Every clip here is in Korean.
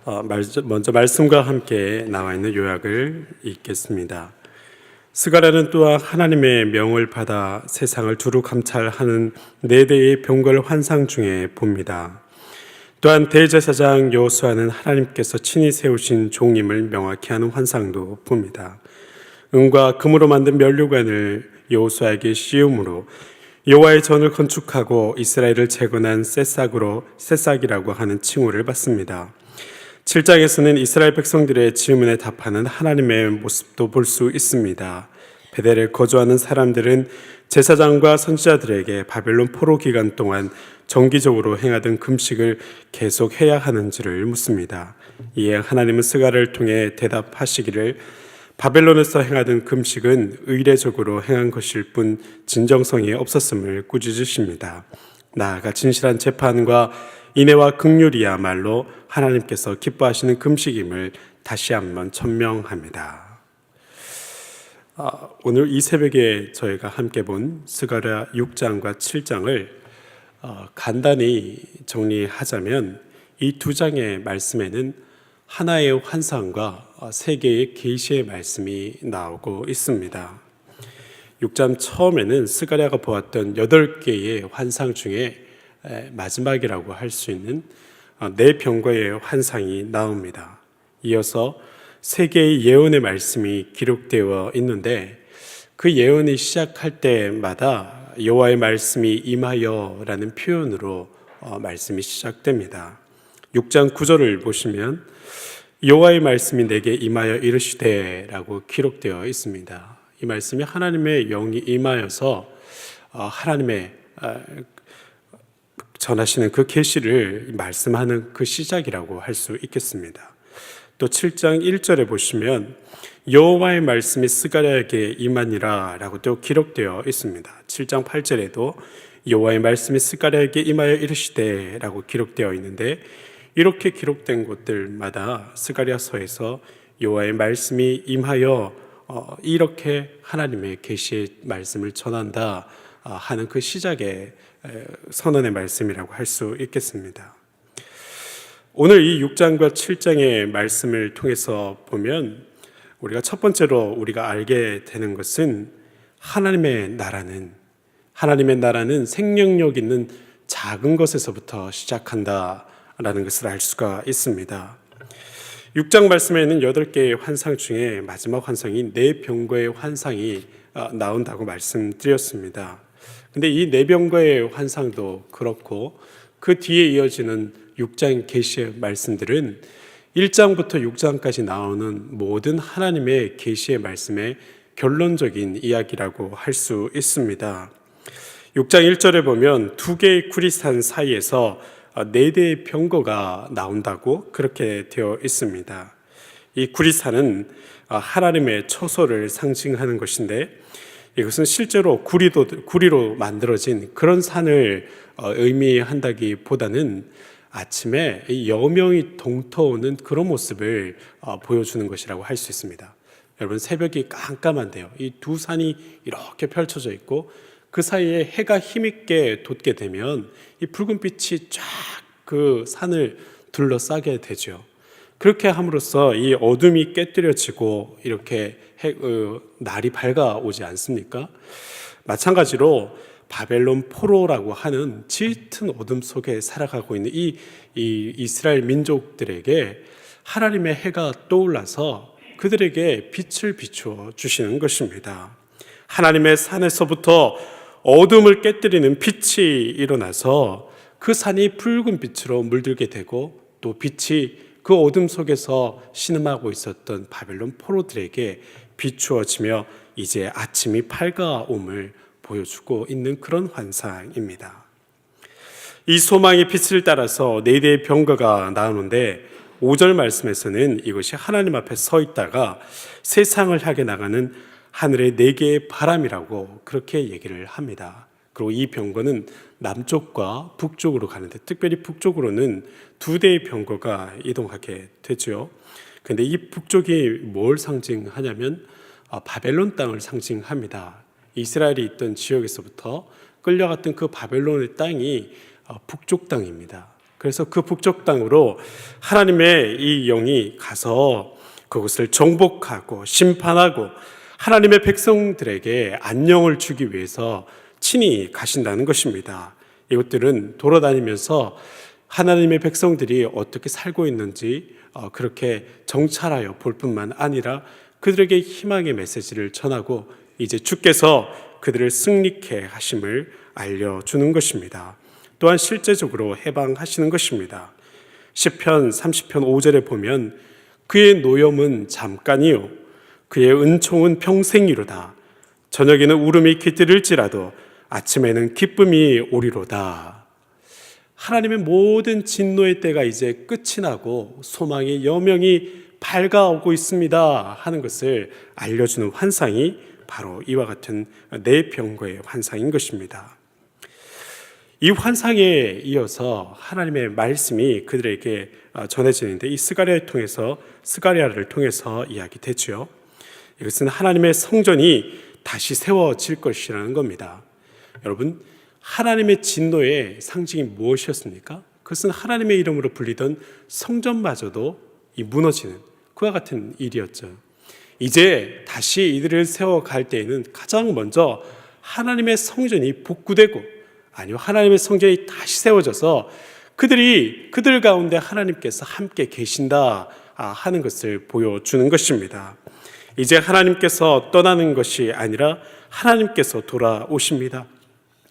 먼저 말씀과 함께 나와 있는 요약을 읽겠습니다. 스가랴는 또한 하나님의 명을 받아 세상을 두루 감찰하는 네 대의 병거를 환상 중에 봅니다. 또한 대제사장 여호수아는 하나님께서 친히 세우신 종임을 명확히 하는 환상도 봅니다. 은과 금으로 만든 면류관을 여호수아에게 씌움으로 여호와의 전을 건축하고 이스라엘을 재건한 새싹이라고 하는 칭호를 받습니다. 7장에서는 이스라엘 백성들의 질문에 답하는 하나님의 모습도 볼 수 있습니다. 베델에 거주하는 사람들은 제사장과 선지자들에게 바벨론 포로 기간 동안 정기적으로 행하던 금식을 계속해야 하는지를 묻습니다. 이에 하나님은 스가랴를 통해 대답하시기를 바벨론에서 행하던 금식은 의례적으로 행한 것일 뿐 진정성이 없었음을 꾸짖으십니다. 나아가 진실한 재판과 인애와 긍휼이야말로 하나님께서 기뻐하시는 금식임을 다시 한번 천명합니다. 오늘 이 새벽에 저희가 함께 본 스가랴 6장과 7장을 간단히 정리하자면 이 두 장의 말씀에는 하나의 환상과 세 개의 계시의 말씀이 나오고 있습니다. 6장 처음에는 스가랴가 보았던 8개의 환상 중에 마지막이라고 할 수 있는 네 병거의 환상이 나옵니다. 이어서 세 개의 예언의 말씀이 기록되어 있는데 그 예언이 시작할 때마다 여호와의 말씀이 임하여라는 표현으로 말씀이 시작됩니다. 6장 9절을 보시면 여호와의 말씀이 내게 임하여 이르시되라고 기록되어 있습니다. 이 말씀이 하나님의 영이 임하여서 하나님의 전하시는 그 계시를 말씀하는 그 시작이라고 할 수 있겠습니다. 또 7장 1절에 보시면 여호와의 말씀이 스가랴에게 임하니라 라고 또 기록되어 있습니다. 7장 8절에도 여호와의 말씀이 스가랴에게 임하여 이르시되 라고 기록되어 있는데 이렇게 기록된 곳들마다 스가랴서에서 여호와의 말씀이 임하여 이렇게 하나님의 계시의 말씀을 전한다 하는 그 시작의 선언의 말씀이라고 할 수 있겠습니다. 오늘 이 6장과 7장의 말씀을 통해서 보면 우리가 첫 번째로 우리가 알게 되는 것은 하나님의 나라는 생명력 있는 작은 것에서부터 시작한다라는 것을 알 수가 있습니다. 6장 말씀에는 8개의 환상 중에 마지막 환상인 네 병거의 환상이 나온다고 말씀드렸습니다. 근데 이 네 병거의 환상도 그렇고 그 뒤에 이어지는 6장 계시의 말씀들은 1장부터 6장까지 나오는 모든 하나님의 계시의 말씀의 결론적인 이야기라고 할 수 있습니다. 6장 1절에 보면 두 개의 구리산 사이에서 네 대의 병거가 나온다고 그렇게 되어 있습니다. 이 구리산은 하나님의 처소를 상징하는 것인데 이것은 실제로 구리로 만들어진 그런 산을 의미한다기보다는 아침에 여명이 동터오는 그런 모습을 보여주는 것이라고 할 수 있습니다. 여러분, 새벽이 깜깜한데요. 이 두 산이 이렇게 펼쳐져 있고 그 사이에 해가 힘있게 돋게 되면 이 붉은 빛이 쫙 그 산을 둘러싸게 되죠. 그렇게 함으로써 이 어둠이 깨뜨려지고 이렇게 날이 밝아오지 않습니까? 마찬가지로 바벨론 포로라고 하는 짙은 어둠 속에 살아가고 있는 이 이스라엘 민족들에게 하나님의 해가 떠올라서 그들에게 빛을 비추어 주시는 것입니다. 하나님의 산에서부터 어둠을 깨뜨리는 빛이 일어나서 그 산이 붉은 빛으로 물들게 되고 또 빛이 그 어둠 속에서 신음하고 있었던 바벨론 포로들에게 비추어지며 이제 아침이 밝아옴을 보여주고 있는 그런 환상입니다. 이 소망의 빛을 따라서 네 대의 병거가 나오는데 5절 말씀에서는 이것이 하나님 앞에 서 있다가 세상을 향해 나가는 하늘의 네 개의 바람이라고 그렇게 얘기를 합니다. 그리고 이 병거는 남쪽과 북쪽으로 가는데 특별히 북쪽으로는 두 대의 병거가 이동하게 되죠. 그런데 이 북쪽이 뭘 상징하냐면 바벨론 땅을 상징합니다. 이스라엘이 있던 지역에서부터 끌려갔던 그 바벨론의 땅이 북쪽 땅입니다. 그래서 그 북쪽 땅으로 하나님의 이 영이 가서 그것을 정복하고 심판하고 하나님의 백성들에게 안녕을 주기 위해서 친히 가신다는 것입니다. 이것들은 돌아다니면서 하나님의 백성들이 어떻게 살고 있는지 그렇게 정찰하여 볼 뿐만 아니라 그들에게 희망의 메시지를 전하고 이제 주께서 그들을 승리케 하심을 알려주는 것입니다. 또한 실제적으로 해방하시는 것입니다. 시편 30편 5절에 보면 그의 노염은 잠깐이요 그의 은총은 평생이로다. 저녁에는 울음이 깃들일지라도 아침에는 기쁨이 오리로다. 하나님의 모든 진노의 때가 이제 끝이 나고 소망의 여명이 밝아오고 있습니다 하는 것을 알려주는 환상이 바로 이와 같은 네 병거의 환상인 것입니다. 이 환상에 이어서 하나님의 말씀이 그들에게 전해지는데 이 스가랴를 통해서 이야기되죠. 이것은 하나님의 성전이 다시 세워질 것이라는 겁니다. 여러분, 하나님의 진노의 상징이 무엇이었습니까? 그것은 하나님의 이름으로 불리던 성전마저도 무너지는 그와 같은 일이었죠. 이제 다시 이들을 세워갈 때에는 가장 먼저 하나님의 성전이 복구되고 하나님의 성전이 다시 세워져서 그들 가운데 하나님께서 함께 계신다 하는 것을 보여주는 것입니다. 이제 하나님께서 떠나는 것이 아니라 하나님께서 돌아오십니다.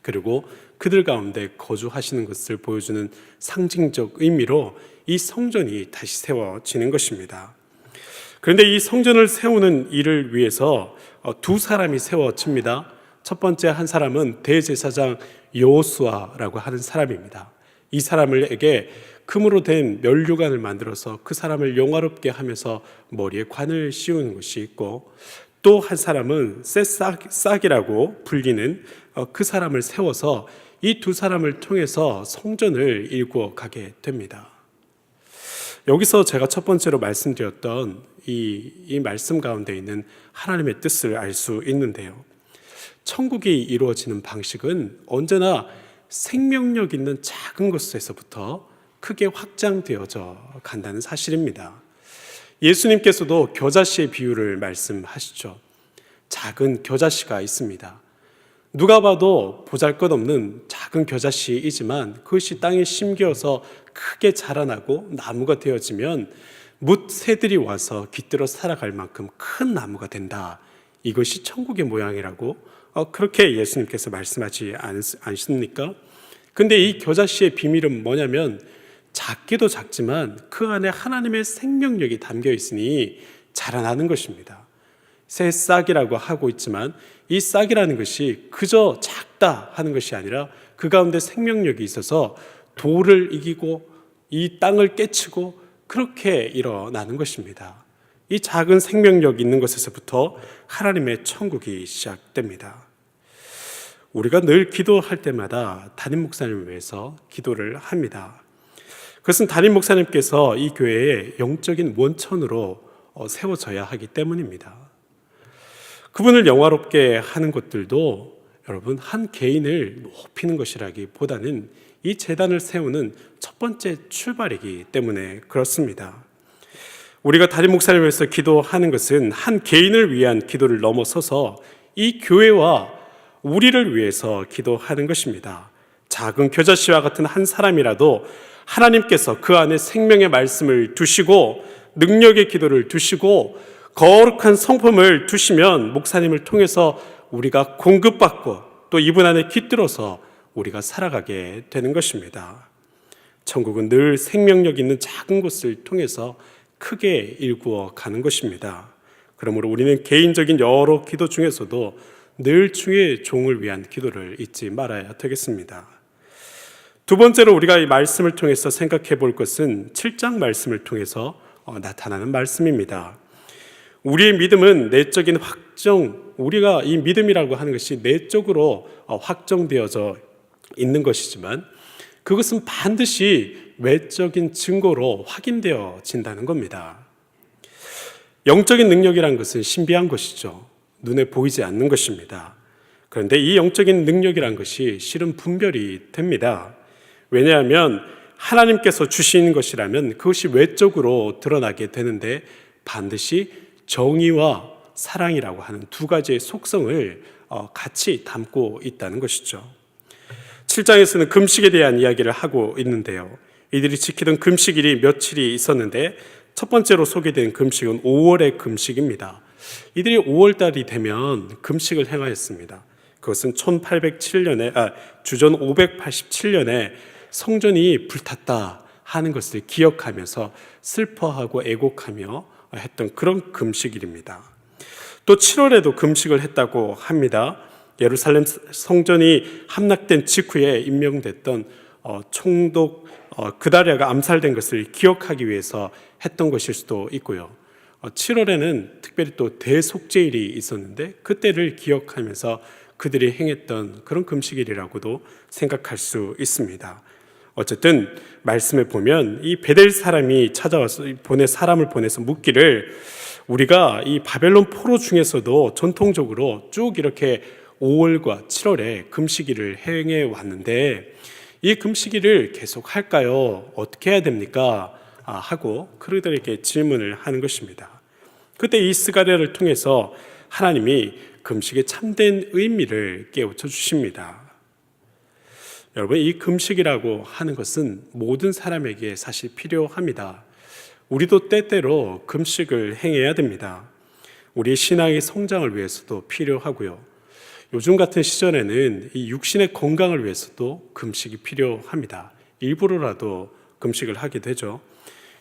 그리고 그들 가운데 거주하시는 것을 보여주는 상징적 의미로 이 성전이 다시 세워지는 것입니다. 그런데 이 성전을 세우는 일을 위해서 두 사람이 세워집니다. 첫 번째 한 사람은 대제사장 여호수아라고 하는 사람입니다. 이 사람에게 금으로 된 면류관을 만들어서 그 사람을 영화롭게 하면서 머리에 관을 씌우는 것이 있고, 또 한 사람은 셋싹이라고 불리는 그 사람을 세워서 이 두 사람을 통해서 성전을 일구어 가게 됩니다. 여기서 제가 첫 번째로 말씀드렸던 이 말씀 가운데 있는 하나님의 뜻을 알 수 있는데요. 천국이 이루어지는 방식은 언제나 생명력 있는 작은 것에서부터 크게 확장되어져 간다는 사실입니다. 예수님께서도 겨자씨의 비유를 말씀하시죠. 작은 겨자씨가 있습니다. 누가 봐도 보잘것없는 작은 겨자씨이지만 그것이 땅에 심겨서 크게 자라나고 나무가 되어지면 뭇 새들이 와서 깃들어 살아갈 만큼 큰 나무가 된다. 이것이 천국의 모양이라고 그렇게 예수님께서 말씀하지 않습니까? 근데 이 겨자씨의 비밀은 뭐냐면 작기도 작지만 그 안에 하나님의 생명력이 담겨 있으니 자라나는 것입니다. 새 싹이라고 하고 있지만 이 싹이라는 것이 그저 작다 하는 것이 아니라 그 가운데 생명력이 있어서 돌을 이기고 이 땅을 깨치고 그렇게 일어나는 것입니다. 이 작은 생명력 있는 것에서부터 하나님의 천국이 시작됩니다. 우리가 늘 기도할 때마다 담임 목사님을 위해서 기도를 합니다. 그것은 담임 목사님께서 이 교회의 영적인 원천으로 세워져야 하기 때문입니다. 그분을 영화롭게 하는 것들도 여러분 한 개인을 높이는 것이라기보다는 이 제단을 세우는 첫 번째 출발이기 때문에 그렇습니다. 우리가 담임 목사님을 위해서 기도하는 것은 한 개인을 위한 기도를 넘어서서 이 교회와 우리를 위해서 기도하는 것입니다. 작은 겨자씨와 같은 한 사람이라도 하나님께서 그 안에 생명의 말씀을 두시고 능력의 기도를 두시고 거룩한 성품을 두시면 목사님을 통해서 우리가 공급받고 또 이분 안에 깃들어서 우리가 살아가게 되는 것입니다. 천국은 늘 생명력 있는 작은 곳을 통해서 크게 일구어 가는 것입니다. 그러므로 우리는 개인적인 여러 기도 중에서도 늘 주의 종을 위한 기도를 잊지 말아야 되겠습니다. 두 번째로 우리가 이 말씀을 통해서 생각해 볼 것은 7장 말씀을 통해서 나타나는 말씀입니다. 우리의 믿음은 내적인 확정, 우리가 이 믿음이라고 하는 것이 내적으로 확정되어져 있는 것이지만 그것은 반드시 외적인 증거로 확인되어진다는 겁니다. 영적인 능력이란 것은 신비한 것이죠. 눈에 보이지 않는 것입니다. 그런데 이 영적인 능력이란 것이 실은 분별이 됩니다. 왜냐하면 하나님께서 주신 것이라면 그것이 외적으로 드러나게 되는데 반드시 정의와 사랑이라고 하는 두 가지의 속성을 같이 담고 있다는 것이죠. 7장에서는 금식에 대한 이야기를 하고 있는데요. 이들이 지키던 금식일이 며칠이 있었는데 첫 번째로 소개된 금식은 5월의 금식입니다. 이들이 5월달이 되면 금식을 행하였습니다. 그것은 1807년에 주전 587년에 성전이 불탔다 하는 것을 기억하면서 슬퍼하고 애곡하며 했던 그런 금식일입니다. 또 7월에도 금식을 했다고 합니다. 예루살렘 성전이 함락된 직후에 임명됐던 총독 그다랴가 암살된 것을 기억하기 위해서 했던 것일 수도 있고요. 7월에는 특별히 또 대속죄일이 있었는데 그때를 기억하면서 그들이 행했던 그런 금식일이라고도 생각할 수 있습니다. 어쨌든 말씀에 보면 이 베델 사람이 찾아와서 사람을 보내서 묻기를 우리가 이 바벨론 포로 중에서도 전통적으로 쭉 이렇게 5월과 7월에 금식일을 행해 왔는데 이 금식일을 계속 할까요? 어떻게 해야 됩니까? 하고 그들에게 질문을 하는 것입니다. 그때 이 스가랴를 통해서 하나님이 금식의 참된 의미를 깨우쳐 주십니다. 여러분, 이 금식이라고 하는 것은 모든 사람에게 사실 필요합니다. 우리도 때때로 금식을 행해야 됩니다. 우리의 신앙의 성장을 위해서도 필요하고요. 요즘 같은 시절에는 이 육신의 건강을 위해서도 금식이 필요합니다. 일부러라도 금식을 하게 되죠.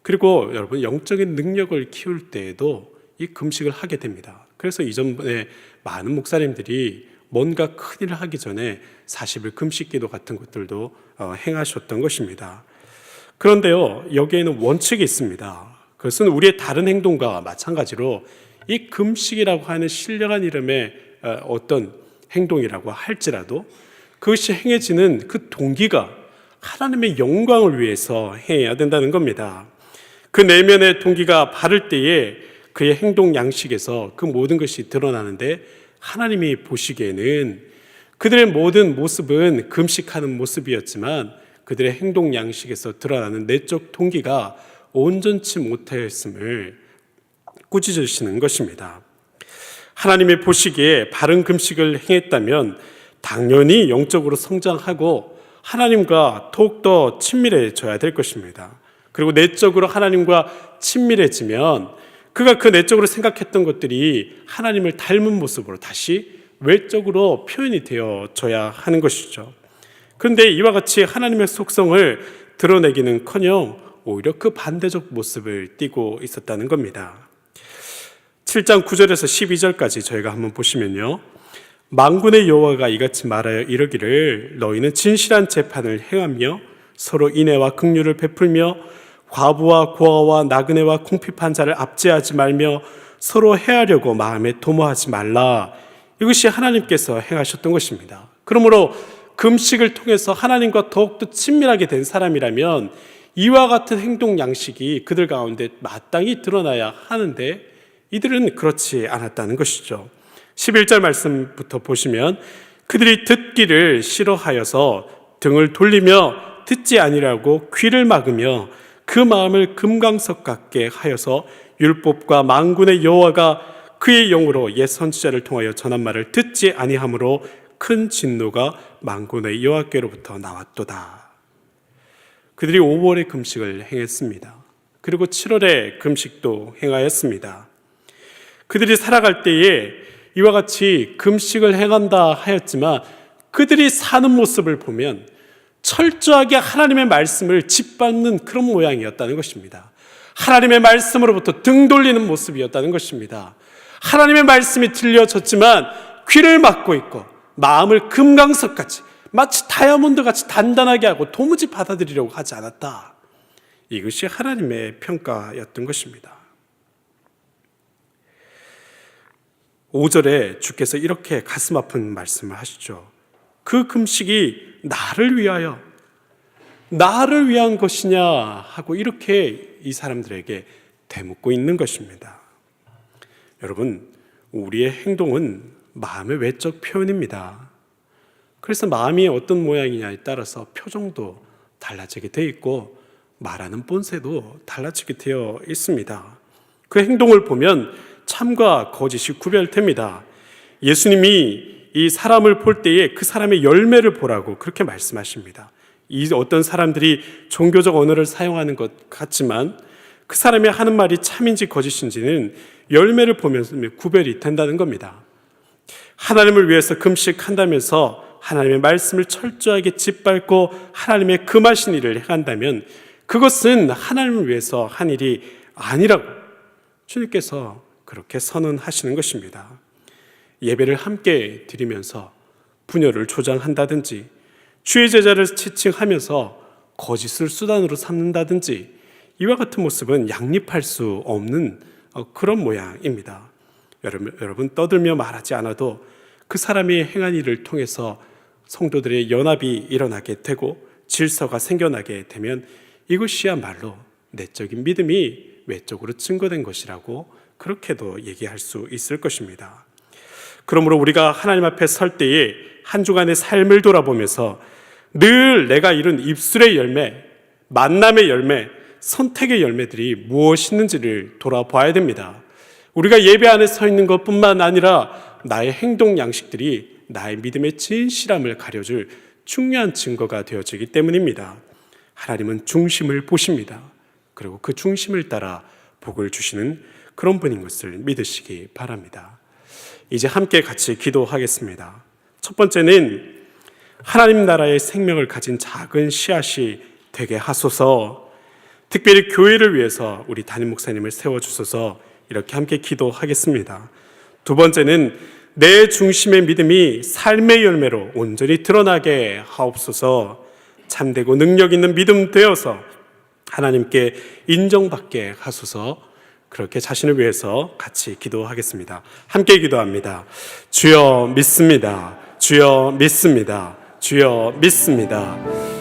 그리고 여러분, 영적인 능력을 키울 때에도 이 금식을 하게 됩니다. 그래서 이전에 많은 목사님들이 뭔가 큰일을 하기 전에 40일 금식 기도 같은 것들도 행하셨던 것입니다. 그런데요, 여기에는 원칙이 있습니다. 그것은 우리의 다른 행동과 마찬가지로 이 금식이라고 하는 신령한 이름의 어떤 행동이라고 할지라도 그것이 행해지는 그 동기가 하나님의 영광을 위해서 행해야 된다는 겁니다. 그 내면의 동기가 바를 때에 그의 행동 양식에서 그 모든 것이 드러나는데 하나님이 보시기에는 그들의 모든 모습은 금식하는 모습이었지만 그들의 행동 양식에서 드러나는 내적 동기가 온전치 못하였음을 꾸짖으시는 것입니다. 하나님의 보시기에 바른 금식을 행했다면 당연히 영적으로 성장하고 하나님과 더욱더 친밀해져야 될 것입니다. 그리고 내적으로 하나님과 친밀해지면 그가 그 내적으로 생각했던 것들이 하나님을 닮은 모습으로 다시 외적으로 표현이 되어져야 하는 것이죠. 그런데 이와 같이 하나님의 속성을 드러내기는커녕 오히려 그 반대적 모습을 띠고 있었다는 겁니다. 7장 9절에서 12절까지 저희가 한번 보시면요, 만군의 여호와가 이같이 말하여 이르기를 너희는 진실한 재판을 행하며 서로 인애와 긍휼을 베풀며 과부와 고아와 나그네와 궁핍한 자를 압제하지 말며 서로 해하려고 마음에 도모하지 말라. 이것이 하나님께서 행하셨던 것입니다. 그러므로 금식을 통해서 하나님과 더욱더 친밀하게 된 사람이라면 이와 같은 행동 양식이 그들 가운데 마땅히 드러나야 하는데 이들은 그렇지 않았다는 것이죠. 11절 말씀부터 보시면 그들이 듣기를 싫어하여서 등을 돌리며 듣지 아니라고 귀를 막으며 그 마음을 금강석 같게 하여서 율법과 만군의 여호와가 그의 영으로 옛 선지자를 통하여 전한 말을 듣지 아니하므로 큰 진노가 만군의 여호와께로부터 나왔도다. 그들이 5월에 금식을 행했습니다. 그리고 7월에 금식도 행하였습니다. 그들이 살아갈 때에 이와 같이 금식을 행한다 하였지만 그들이 사는 모습을 보면 철저하게 하나님의 말씀을 짓밟는 그런 모양이었다는 것입니다. 하나님의 말씀으로부터 등 돌리는 모습이었다는 것입니다. 하나님의 말씀이 들려졌지만 귀를 막고 있고 마음을 금강석같이 마치 다이아몬드같이 단단하게 하고 도무지 받아들이려고 하지 않았다. 이것이 하나님의 평가였던 것입니다. 5절에 주께서 이렇게 가슴 아픈 말씀을 하시죠. 그 금식이 나를 위한 것이냐 하고 이렇게 이 사람들에게 되묻고 있는 것입니다. 여러분, 우리의 행동은 마음의 외적 표현입니다. 그래서 마음이 어떤 모양이냐에 따라서 표정도 달라지게 되어 있고 말하는 본새도 달라지게 되어 있습니다. 그 행동을 보면 참과 거짓이 구별됩니다. 예수님이 이 사람을 볼 때에 그 사람의 열매를 보라고 그렇게 말씀하십니다. 이 어떤 사람들이 종교적 언어를 사용하는 것 같지만 그 사람이 하는 말이 참인지 거짓인지는 열매를 보면서 구별이 된다는 겁니다. 하나님을 위해서 금식한다면서 하나님의 말씀을 철저하게 짓밟고 하나님의 금하신 일을 행한다면 그것은 하나님을 위해서 한 일이 아니라고 주님께서 그렇게 선언하시는 것입니다. 예배를 함께 드리면서 분열을 조장한다든지 주의 제자를 지칭하면서 거짓을 수단으로 삼는다든지 이와 같은 모습은 양립할 수 없는 그런 모양입니다. 여러분 떠들며 말하지 않아도 그 사람이 행한 일을 통해서 성도들의 연합이 일어나게 되고 질서가 생겨나게 되면 이것이야말로 내적인 믿음이 외적으로 증거된 것이라고 그렇게도 얘기할 수 있을 것입니다. 그러므로 우리가 하나님 앞에 설 때에 한 주간의 삶을 돌아보면서 늘 내가 이룬 입술의 열매, 만남의 열매, 선택의 열매들이 무엇이있는지를 돌아봐야 됩니다. 우리가 예배 안에 서 있는 것뿐만 아니라 나의 행동 양식들이 나의 믿음의 진실함을 가려줄 중요한 증거가 되어지기 때문입니다. 하나님은 중심을 보십니다. 그리고 그 중심을 따라 복을 주시는 그런 분인 것을 믿으시기 바랍니다. 이제 함께 같이 기도하겠습니다. 첫 번째는 하나님 나라의 생명을 가진 작은 씨앗이 되게 하소서. 특별히 교회를 위해서 우리 담임 목사님을 세워주소서. 이렇게 함께 기도하겠습니다. 두 번째는 내 중심의 믿음이 삶의 열매로 온전히 드러나게 하옵소서. 참되고 능력 있는 믿음 되어서 하나님께 인정받게 하소서. 그렇게 자신을 위해서 같이 기도하겠습니다. 함께 기도합니다. 주여 믿습니다. 주여 믿습니다. 주여 믿습니다.